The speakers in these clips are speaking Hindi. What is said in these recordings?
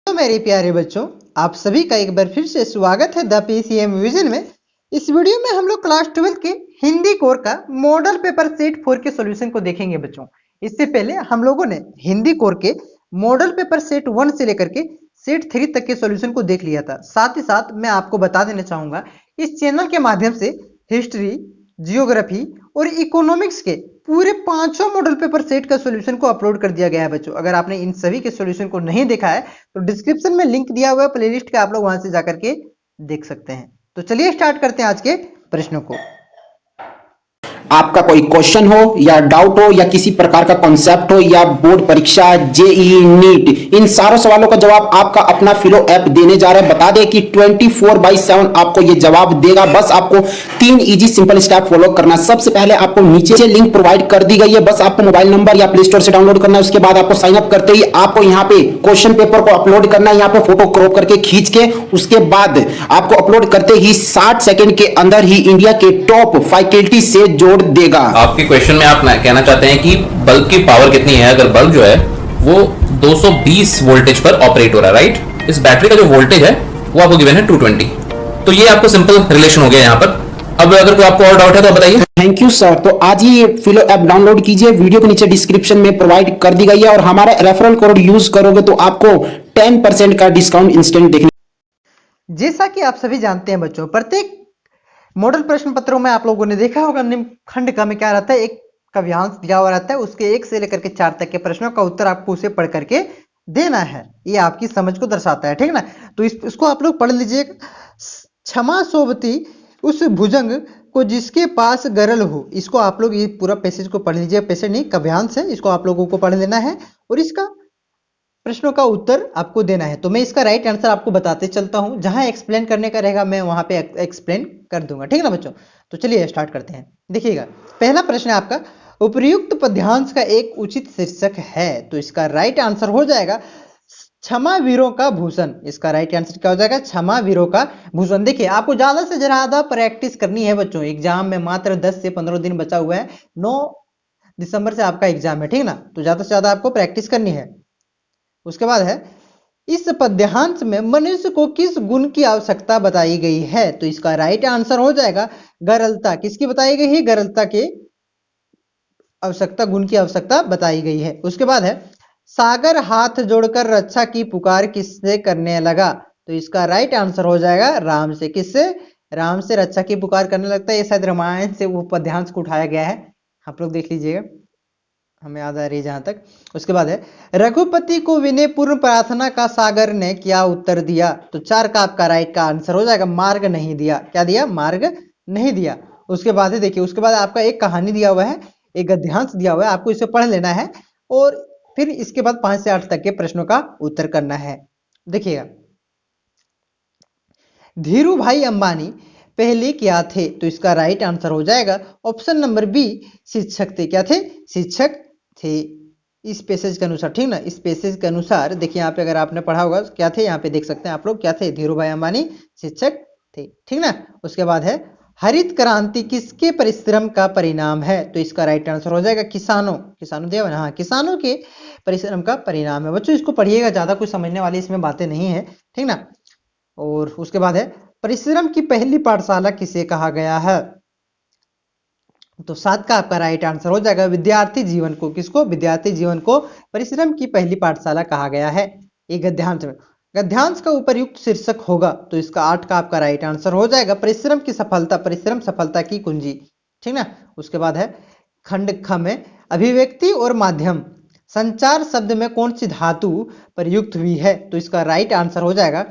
तो मेरे प्यारे बच्चों, आप सभी का एक बार फिर से स्वागत है द पीसीएम विजन में। इस वीडियो में हम लोग क्लास 12 के हिंदी कोर का मॉडल पेपर सेट 4 के सॉल्यूशन को देखेंगे बच्चों। इससे पहले हम लोगों ने हिंदी कोर के मॉडल पेपर सेट 1 से लेकर के सेट 3 तक के सॉल्यूशन को देख लिया था। साथ ही साथ मैं आपको बता देना चाहूंगा, इस चैनल के माध्यम से हिस्ट्री, जियोग्राफी और इकोनॉमिक्स के पूरे 500 मॉडल पेपर सेट का सॉल्यूशन को अपलोड कर दिया गया है बच्चों। अगर आपने इन सभी के सॉल्यूशन को नहीं देखा है तो डिस्क्रिप्शन में लिंक दिया हुआ है प्लेलिस्ट का, आप लोग वहां से जाकर के देख सकते हैं। तो चलिए स्टार्ट करते हैं आज के प्रश्नों को। आपका कोई क्वेश्चन हो या डाउट हो या किसी प्रकार का कॉन्सेप्ट हो या बोर्ड परीक्षा, जेईई, नीट, इन सारों सवालों का जवाब आपका अपना फिलो ऐप देने जा रहा है। बता दें कि 24/7 आपको ये जवाब देगा। बस आपको 3 इजी सिंपल स्टेप फॉलो करना। सबसे पहले आपको नीचे से लिंक प्रोवाइड कर दी गई है, बस आपको मोबाइल नंबर या प्ले स्टोर से डाउनलोड करना है। उसके बाद आपको साइन अप करते ही आपको यहाँ पे क्वेश्चन पेपर को अपलोड करना है, यहाँ पे फोटो क्रॉप करके खींच के। उसके बाद आपको अपलोड करते ही 60 सेकंड के अंदर ही इंडिया के टॉप फैकल्टी से जोड़ देगा। आपके क्वेश्चन में आप कहना चाहते हैं कि बल्ब की पावर कितनी है। अगर बल्ब जो है वो 220 वोल्टेज पर ऑपरेट हो रहा है, राइट। इस बैटरी का जो वोल्टेज है वो आपको गिवन है 220। तो ये आपको सिंपल रिलेशन हो गया यहाँ पर। अब अगर कोई आपको और डाउट है तो बताइए। Thank you sir. तो आज ही ये फिलो ऐप डाउनलोड कीजिए, वीडियो के नीचे डिस्क्रिप्शन में प्रोवाइड कर दी गई है, और हमारा रेफरल कोड यूज करोगे तो आपको 10% का डिस्काउंट इंस्टेंट देखने। जैसा कि आप सभी जानते हैं बच्चों, प्रत्येक मॉडल प्रश्न पत्रों में आप लोगों ने देखा होगा निम्न खंड का में क्या रहता है, एक काव्यांश दिया हुआ रहता है, उसके 1 से लेकर के 4 तक के प्रश्नों का उत्तर आपको उसे पढ़ करके देना है। ये आपकी समझ को दर्शाता है, ठीक ना। तो इसको आप लोग पढ़ लीजिएगा। क्षमा सोबती उस भुजंग को जिसके पास गरल हो, इसको आप लोग ये पूरा पैसेज को पढ़ लीजिए। पैसेज नहीं, काव्यांश है, इसको आप लोगों को पढ़ लेना है और इसका प्रश्नों का उत्तर आपको देना है। तो मैं इसका राइट आंसर आपको बताते चलता हूं, जहां एक्सप्लेन करने का रहेगा मैं वहां पे एक्सप्लेन कर दूंगा, ठीक है ना बच्चों। तो चलिए स्टार्ट करते हैं। देखिएगा, पहला प्रश्न है आपका, उपर्युक्त पद्यांश का एक उचित शीर्षक है। तो इसका राइट आंसर हो जाएगा क्षमा वीरों का भूषण। इसका राइट आंसर क्या हो जाएगा? क्षमा वीरों का भूषण। देखिए, आपको ज्यादा से ज्यादा प्रैक्टिस करनी है बच्चों। एग्जाम में मात्र 10 से 15 दिन बचा हुआ है। 9 दिसंबर से आपका एग्जाम है, ठीक ना। तो ज्यादा से ज्यादा आपको प्रैक्टिस करनी है। उसके बाद है, इस पद्यांश में मनुष्य को किस गुण की आवश्यकता बताई गई है। तो इसका राइट आंसर हो जाएगा गरलता। किसकी बताई गई है? गरलता के आवश्यकता, गुण की आवश्यकता बताई गई है। उसके बाद है, सागर हाथ जोड़कर रक्षा की पुकार किससे करने लगा। तो इसका राइट आंसर हो जाएगा राम से। किससे? राम से रक्षा की पुकार करने लगता है। ये शायद रामायण से वो पद्यांश को उठाया गया है, आप लोग देख लीजिएगा, हमें याद आ रही है जहां तक। उसके बाद है, रघुपति को विनयपूर्ण प्रार्थना का सागर ने क्या उत्तर दिया। तो 4 का आपका राइट का आंसर हो जाएगा मार्ग नहीं दिया। क्या दिया? मार्ग नहीं दिया। उसके बाद है, देखिए, उसके बाद आपका एक कहानी दिया हुआ है, एक गद्यांश दिया हुआ है, आपको इसे पढ़ लेना है और फिर इसके बाद 5 से 8 तक के प्रश्नों का उत्तर करना है। देखिएगा, धीरू भाई अंबानी पहले क्या थे। तो इसका राइट आंसर हो जाएगा ऑप्शन नंबर बी, शिक्षक थे। क्या थे? शिक्षक थे। इस पैसेज के अनुसार, ठीक ना, इस पैसेज के अनुसार देखिए, यहाँ पे अगर आपने पढ़ा होगा क्या थे, यहाँ पे देख सकते हैं आप लोग, क्या थे? धीरू भाई अंबानी शिक्षक थे, ठीक ना। उसके बाद है, हरित क्रांति किसके परिश्रम का परिणाम है। तो इसका राइट आंसर हो जाएगा किसानों। किसानों दिया, हाँ, किसानों के परिश्रम का परिणाम है। बच्चों इसको पढ़िएगा, ज्यादा कुछ समझने वाली इसमें बातें नहीं है, ठीक ना। और उसके बाद है, परिश्रम की पहली पाठशाला किसे कहा गया है। तो 7 का आपका राइट आंसर हो जाएगा विद्यार्थी जीवन को। किसको? विद्यार्थी जीवन को परिश्रम की पहली पाठशाला कहा गया है। ये गद्यांश में, गद्यांश का उपर्युक्त शीर्षक होगा। तो इसका 8 का आपका राइट आंसर हो जाएगा परिश्रम की सफलता, परिश्रम सफलता की कुंजी, ठीक ना। उसके बाद है, खंड ख में अभिव्यक्ति और माध्यम संचार शब्द में कौन सी धातु प्रयुक्त हुई है। तो इसका राइट आंसर हो जाएगा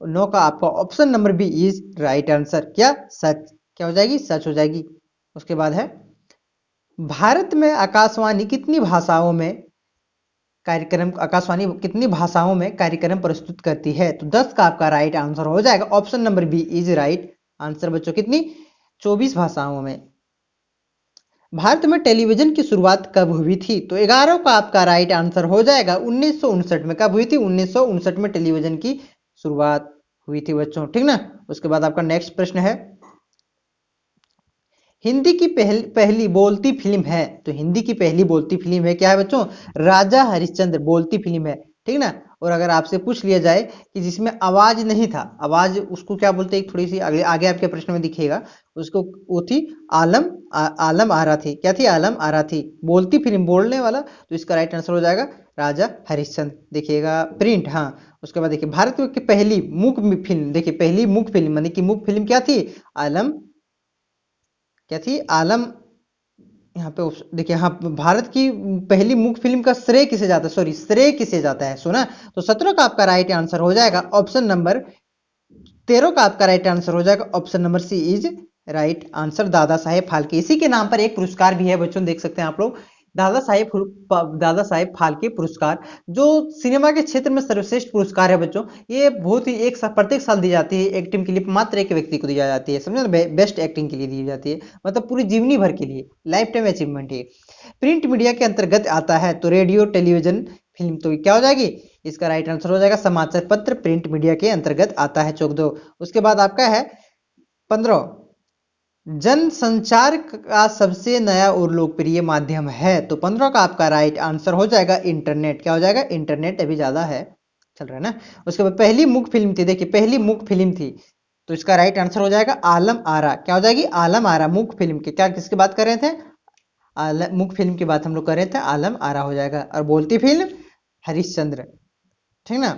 9 का आपका option number B is right answer. क्या? सच। क्या हो जाएगी? सच हो जाएगी। उसके बाद है, भारत में आकाशवाणी कितनी भाषाओं में कार्यक्रम, आकाशवाणी कितनी भाषाओं में कार्यक्रम प्रस्तुत करती है। तो 10 का आपका राइट आंसर हो जाएगा option number B is right answer. बच्चों कितनी? 24 भाषाओं में। भारत में टेलीविजन की शुरुआत कब हुई थी। तो 11 का आपका राइट आंसर हो जाएगा 1959 में। कब हुई थी? 1959 में टेलीविजन की शुरुआत हुई थी बच्चों, ठीक ना। उसके बाद आपका नेक्स्ट प्रश्न है, हिंदी की पहली बोलती फिल्म है। तो हिंदी की पहली बोलती फिल्म है, क्या है बच्चों? राजा हरिश्चंद्र बोलती फिल्म है, ठीक ना। और अगर आपसे पूछ लिया जाए कि जिसमें आवाज नहीं था, आवाज उसको क्या बोलते हैं, थोड़ी सी आगे आगे आपके प्रश्न में दिखेगा, उसको वो थी आलम आरा थी। क्या थी? आलम आरा थी। बोलती फिल्म, बोलने वाला, तो इसका राइट आंसर हो जाएगा राजा हरिश्चंद्र। देखिएगा प्रिंट, हाँ। उसके बाद देखिए भारत की पहली मूक फिल्म, देखिए पहली मूक फिल्म मानी कि मूक फिल्म क्या थी? आलम, क्या थी? आलम। यहाँ पे देखिए, हाँ, भारत की पहली मूक फिल्म का श्रेय किसे जाता है, सॉरी श्रेय किसे जाता है, सुना? तो 17 का आपका राइट आंसर हो जाएगा ऑप्शन नंबर 13 का आपका राइट आंसर हो जाएगा option number C is right answer, Dadasaheb Phalke. इसी के नाम पर एक पुरस्कार भी है बच्चों, देख सकते हैं आप लोग, दादा साहेब फाल्के पुरस्कार, जो सिनेमा के क्षेत्र में सर्वश्रेष्ठ पुरस्कार है बच्चों। ये बहुत ही प्रत्येक साल दी जाती है एक्टिंग के लिए, मात्र एक व्यक्ति को दी जाती है, समझे ना? बेस्ट एक्टिंग के लिए दी जाती है, मतलब पूरी जीवनी भर के लिए, लाइफ टाइम अचीवमेंट है। प्रिंट मीडिया के अंतर्गत आता है तो रेडियो, टेलीविजन, फिल्म, तो क्या हो जाएगी? इसका राइट आंसर हो जाएगा समाचार पत्र, प्रिंट मीडिया के अंतर्गत आता है, चौक दो। उसके बाद आपका है 15, जन संचार का सबसे नया और लोकप्रिय माध्यम है, तो 15 का आपका राइट आंसर हो जाएगा इंटरनेट। क्या हो जाएगा? इंटरनेट। अभी ज्यादा है, चल रहा है ना। उसके बाद पहली मूक फिल्म थी, देखिए पहली मूक फिल्म थी, तो इसका राइट आंसर हो जाएगा आलम आरा। क्या हो जाएगी? आलम आरा। मूक फिल्म के क्या, किसकी बात कर रहे थे? मूक फिल्म की बात हम लोग कर रहे थे, आलम आरा हो जाएगा। और बोलती फिल्म हरिश्चंद्र, ठीक ना।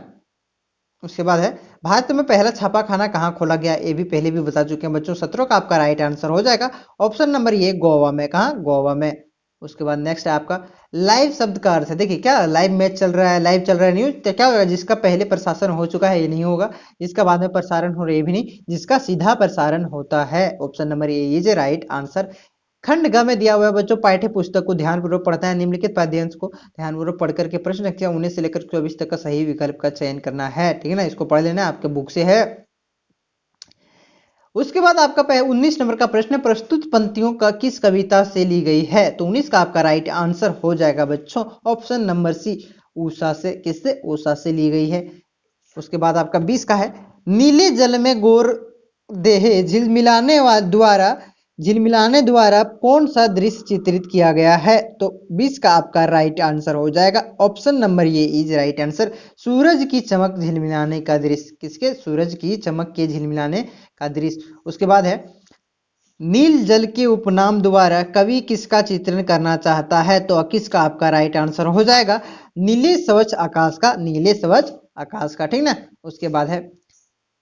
उसके बाद है भारत में पहला छापा खाना कहाँ खोला गया, ये भी पहले भी बता चुके हैं बच्चों। 17 का आपका राइट आंसर हो जाएगा ऑप्शन नंबर ये गोवा में। कहाँ? गोवा में। उसके बाद नेक्स्ट है आपका लाइव शब्द का अर्थ है, देखिए क्या लाइव मैच चल रहा है, लाइव चल रहा है न्यूज, तो क्या होगा? जिसका पहले प्रसारण हो चुका है ये नहीं होगा, जिसका बाद में प्रसारण हो रहा है ये भी नहीं, जिसका सीधा प्रसारण होता है, option number A is right answer. खंड ग में दिया हुआ है बच्चों, पाठ्य पुस्तक को ध्यानपूर्वक पढ़ता है, निम्नलिखित पाठ्यांश को ध्यानपूर्वक पढ़ करके प्रश्न संख्या 19 से लेकर 24 तक का सही विकल्प का चयन करना है, ठीक है ना। इसको पढ़ लेना, आपके बुक से है। उसके बाद आपका 19 नंबर का प्रश्न, प्रस्तुत पंक्तियों का किस कविता से ली गई है, तो 19 का आपका राइट आंसर हो जाएगा बच्चों ऑप्शन नंबर सी उषा से। किससे? उषा से ली गई है। उसके बाद आपका 20 का है, नीले जल में गोर देहे झिलमिलाने द्वारा कौन सा दृश्य चित्रित किया गया है, तो 20 का आपका राइट आंसर हो जाएगा ऑप्शन नंबर ये इज राइट आंसर, सूरज की चमक झिलमिलाने का दृश्य। किसके? सूरज की चमक के झिलमिलाने का दृश्य। उसके बाद है नील जल के उपनाम द्वारा कवि किसका चित्रण करना चाहता है, तो 21 का आपका राइट आंसर हो जाएगा नीले स्वच्छ आकाश का, नीले स्वच्छ आकाश का, ठीक ना। उसके बाद है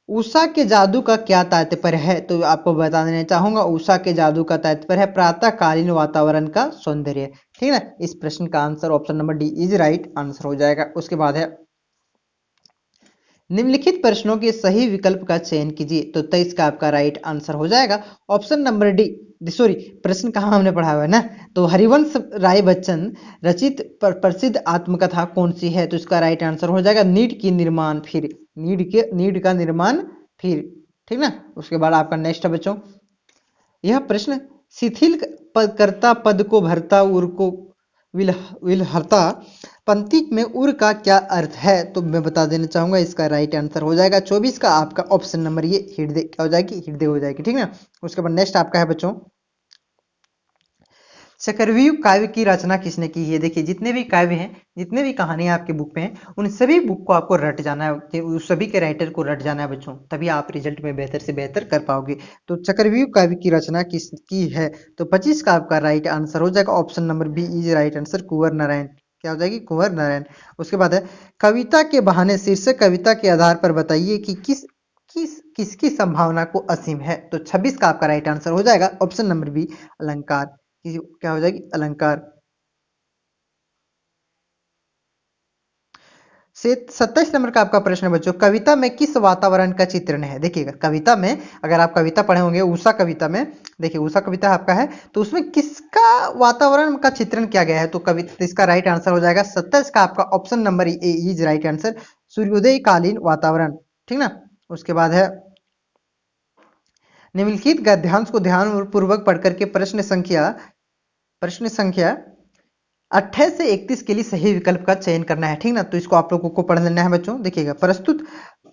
उषा के जादू का क्या तात्पर्य है, तो आपको बता देना चाहूंगा, उषा के जादू का तात्पर्य है प्रातःकालीन वातावरण का सौंदर्य, ठीक है ना। इस प्रश्न का answer option number D is right answer हो जाएगा। उसके बाद है निम्नलिखित प्रश्नों के सही विकल्प का चयन कीजिए, तो 23 का आपका राइट आंसर हो जाएगा ऑप्शन नंबर डी। सॉरी, प्रश्न कहाँ हमने पढ़ा हुआ है ना, तो हरिवंश राय बच्चन रचित प्रसिद्ध आत्मकथा कौन सी है, तो इसका राइट आंसर हो जाएगा नीड की निर्माण फिर, नीड का निर्माण फिर, ठीक ना। उसके बाद आपका नेक्स्ट है बच्चों, यह प्रश्न शिथिल करता पद को भरता उर को विलहरता पंक्ति में उर का क्या अर्थ है, तो मैं बता देना चाहूंगा, इसका राइट आंसर हो जाएगा 24 का आपका ऑप्शन नंबर ये हृदय। क्या हो जाएगी? हृदय हो जाएगी, ठीक ना। उसके बाद नेक्स्ट आपका है बच्चों, चक्रव्यूह काव्य की रचना किसने की है। देखिए जितने भी काव्य हैं, जितने भी कहानियां आपके बुक में हैं, उन सभी बुक को आपको रट जाना है, उस सभी के राइटर को रट जाना है बच्चों, तभी आप रिजल्ट में बेहतर से बेहतर कर पाओगे। तो चक्रव्यूह काव्य की रचना किसकी है, तो 25 का आपका राइट आंसर हो जाएगा option number B is right answer, Kunwar Narayan. क्या हो जाएगी? कुंवर नारायण। उसके बाद है कविता के बहाने शीर्षक कविता के आधार पर बताइए कि किसकी संभावना को असीम है, तो 26 का आपका राइट आंसर हो जाएगा ऑप्शन नंबर बी अलंकार। क्या हो जाएगी? अलंकार। 27 नंबर का आपका प्रश्न बच्चों, कविता में किस वातावरण का चित्रण है। देखिएगा कविता में, अगर आप कविता पढ़े होंगे उषा कविता में, देखिए उषा कविता आपका है, तो उसमें किसका वातावरण का चित्रण किया गया है, तो कविता, इसका राइट आंसर हो जाएगा 27 का आपका option number A is right answer, सूर्योदय कालीन वातावरण, ठीक ना। उसके बाद है निम्नलिखित गद्यांश को ध्यानपूर्वक पढ़ करके प्रश्न संख्या 28 से 31 के लिए सही विकल्प का चयन करना है, ठीक ना। तो इसको आप लोगों को पढ़ लेना है बच्चों। देखिएगा प्रस्तुत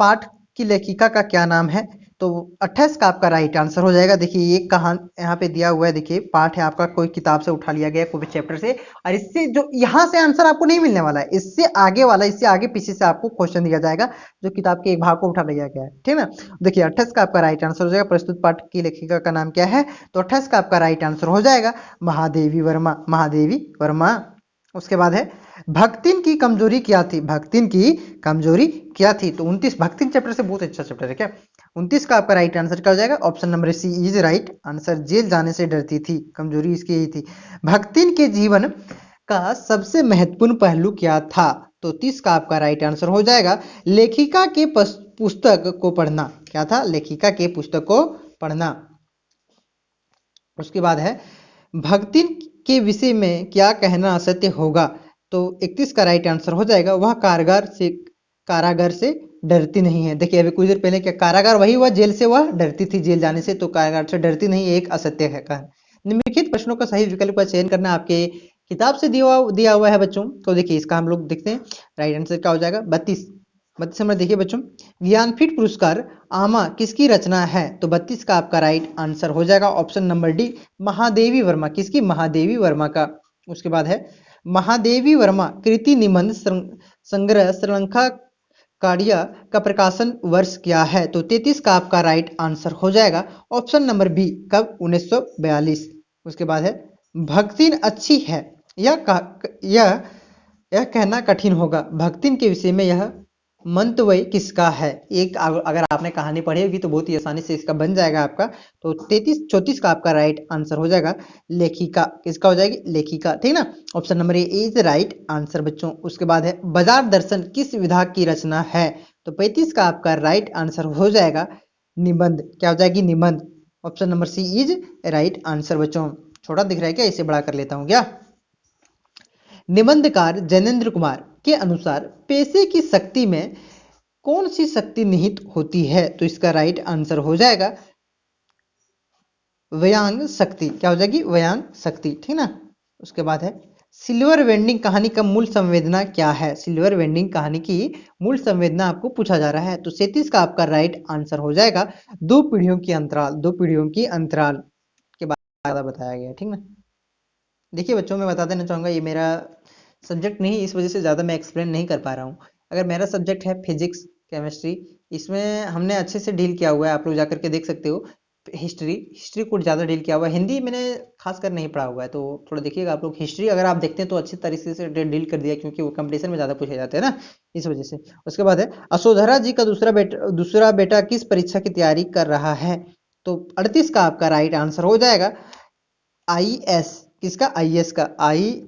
पाठ की लेखिका का क्या नाम है, तो 28 का आपका राइट आंसर हो जाएगा। देखिए ये कहां यहाँ पे दिया हुआ है, देखिए पाठ है आपका, कोई किताब से उठा लिया गया है, कोई भी चैप्टर से, और इससे जो यहाँ से आंसर आपको नहीं मिलने वाला है, इससे आगे वाला, इससे आगे पीछे से आपको क्वेश्चन दिया जाएगा जो किताब के एक भाग को उठा लिया गया है, ठीक ना। देखिए 28 का आपका राइट आंसर हो जाएगा। प्रस्तुत पाठ की लेखिका का नाम क्या है? तो 28 का आपका राइट आंसर हो जाएगा महादेवी वर्मा, महादेवी वर्मा। उसके बाद है भक्तिन की कमजोरी क्या थी? भक्तिन की कमजोरी क्या थी? तो 29 भक्तिन चैप्टर से बहुत अच्छा चैप्टर है क्या। 29 का आपका राइट आंसर क्या हो जाएगा? Option number C is right answer. Jail जाने से डरती थी, कमजोरी इसकी यही थी। भक्तिन के जीवन का सबसे महत्वपूर्ण पहलू क्या था? तो 30 का आपका राइट आंसर हो जाएगा लेखिका के पुस्तक को पढ़ना। क्या था? लेखिका के पुस्तक को पढ़ना। उसके बाद है भक्तिन के विषय में क्या कहना असत्य होगा? तो 31 का राइट आंसर हो जाएगा वह कारागार से डरती नहीं है। देखिए अभी कुछ देर पहले क्या कारागार वही हुआ, जेल से वह डरती थी, जेल जाने से, तो कारागार से डरती नहीं, एक असत्य है कहा। निम्नलिखित प्रश्नों का सही विकल्प का चयन करना आपके किताब से दिया हुआ है बच्चों। तो देखिए इसका हम लोग देखते हैं राइट आंसर क्या हो जाएगा। 32 नंबर देखिए बच्चों, ज्ञानपीठ पुरस्कार आमा किसकी रचना है? तो 32 का आपका राइट आंसर हो जाएगा option number D Mahadevi Verma. किसकी? महादेवी वर्मा का। उसके बाद है महादेवी वर्मा कृति निबंध संग्रह श्रीलंका काड़िया का प्रकाशन वर्ष क्या है? तो 33 का आपका राइट आंसर हो जाएगा ऑप्शन नंबर बी कब? 1942। उसके बाद है भक्तिन अच्छी है यह कहना कठिन होगा। भक्तिन के विषय में यह मंतव्य किसका है? एक अगर आपने कहानी पढ़ी होगी तो बहुत ही आसानी से इसका बन जाएगा आपका। तो 34 का आपका राइट आंसर हो जाएगा लेखिका। किसका हो जाएगी? लेखिका, ठीक ना। Option number A is right answer बच्चों। उसके बाद है बाजार दर्शन किस विधाग की रचना है? तो 35 का आपका राइट आंसर हो जाएगा निबंध। क्या हो जाएगी? निबंध। Option number C is right answer बच्चों। छोटा दिख रहा है क्या? इसे बड़ा कर लेता हूं क्या। निबंधकार जैनेन्द्र कुमार के अनुसार पेशे की शक्ति में कौन सी शक्ति निहित होती है? तो इसका राइट आंसर हो जाएगा व्यंग शक्ति। क्या हो जाएगी? व्यंग शक्ति, ठीक ना। उसके बाद है सिल्वर वेंडिंग कहानी का मूल संवेदना क्या है? सिल्वर वेंडिंग कहानी की मूल संवेदना आपको पूछा जा रहा है। तो 37 का आपका राइट आंसर हो जाएगा दो पीढ़ियों की अंतराल। दो पीढ़ियों की अंतराल के बारे में बताया गया, ठीक ना। देखिए बच्चों मैं बता देना चाहूँगा ये मेरा सब्जेक्ट नहीं, इस वजह से ज़्यादा मैं एक्सप्लेन नहीं कर पा रहा हूँ। अगर मेरा सब्जेक्ट है फिजिक्स केमिस्ट्री, इसमें हमने अच्छे से डील किया हुआ है, आप लोग जाकर के देख सकते हो। हिस्ट्री को ज़्यादा डील किया हुआ है, हिंदी मैंने खासकर नहीं पढ़ा हुआ है, तो थोड़ा देखिएगा आप लोग। हिस्ट्री अगर आप देखते हैं तो अच्छी तरीके से डील कर दिया, क्योंकि वो कंपटीशन में ज़्यादा पूछे जाते हैं ना, इस वजह से। उसके बाद है अशोधरा जी का दूसरा बेटा किस परीक्षा की तैयारी कर रहा है? तो 38 का आपका राइट आंसर हो जाएगा IAS। किसका? IAS का। IAS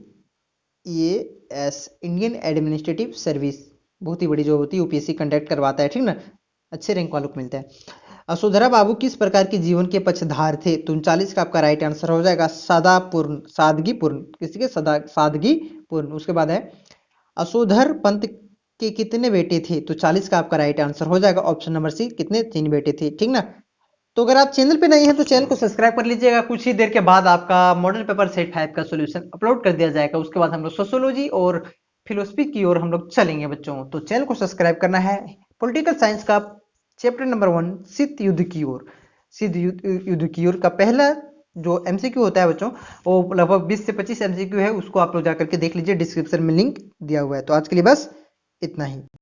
इंडियन एडमिनिस्ट्रेटिव सर्विस, बहुत ही बड़ी जो होती है, UPSC कंडक्ट करवाता है, ठीक ना। अच्छे रैंक वालों को मिलता है। अशोधरा बाबू किस प्रकार के जीवन के पक्षधार थे? तो 39 का आपका राइट आंसर हो जाएगा सादगीपूर्ण। किसी के? सादगीपूर्ण। उसके बाद है अशोधर पंत के कितने बेटे थे? तो 40 का आपका राइट आंसर हो जाएगा ऑप्शन नंबर सी कितने? 3 बेटे थे, ठीक ना। तो अगर आप चैनल पे नहीं है तो चैनल को सब्सक्राइब कर लीजिएगा। कुछ ही देर के बाद आपका मॉडल पेपर सेट 5 का सॉल्यूशन अपलोड कर दिया जाएगा। उसके बाद हम लोग सोशियोलॉजी और फिलोसफी की ओर हम लोग चलेंगे बच्चों। तो चैनल को सब्सक्राइब करना है। पॉलिटिकल साइंस का चैप्टर नंबर 1 शीत युद्ध की ओर। शीत युद्ध की ओर का पहला जो MCQ होता है बच्चों, वो लगभग 20 से 25 MCQ है, उसको आप लोग जाकर के देख लीजिए, डिस्क्रिप्शन में लिंक दिया हुआ है। तो आज के लिए बस इतना ही।